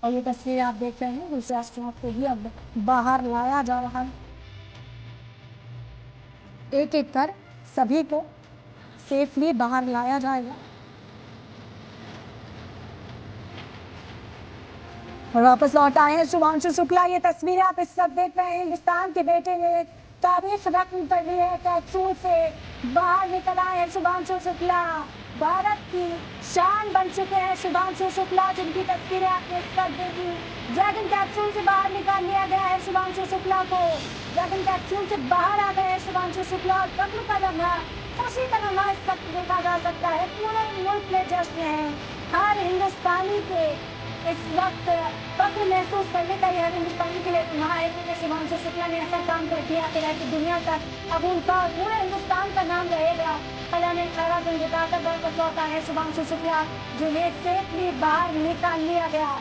और ये तस्वीर आप देख रहे हैं उस रेस्टोरेंट को भी अब बाहर लाया जा रहा है। एक-एक कर सभी को सेफली बाहर लाया जाएगा। और वापस लौट आए हैं शुभांशु शुक्ला। ये तस्वीरें आप इस वक्त देख रहे हैं। हिंदुस्तान के बेटे ने तारीफ रकम कर दी है। कैप्सूल से बाहर निकल आए हैं शुभांशु शुक्ला। भारत की शान बन चुके हैं शुभांशु शुक्ला, जिनकी तस्वीरें आपने इस वक्त देखी। ड्रैगन कैप्सूल से बाहर निकाल लिया गया है शुभांशु शुक्ला को। ड्रैगन कैप्सूल से बाहर आ गए हैं शुभांशु शुक्ला। फख्र का लम्हा, खुशी का लम्हा इस वक्त देखा जा सकता है। पूरे मुल्क में जश्न है। हर हिंदुस्तानी के इस वक्त फख्र महसूस करने का यह हिंदुस्तानी के लिए तुम्हारा है कि शुभांशु शुक्ला ने ऐसा काम कर दिया कि दुनिया तक अब उनका पूरे हिंदुस्तान का नाम रहेगा। कला ने सारा दिन बिताकर वापस लौट आए शुभांशु शुक्ला, जिन्हें सेफली बाहर निकाल लिया गया।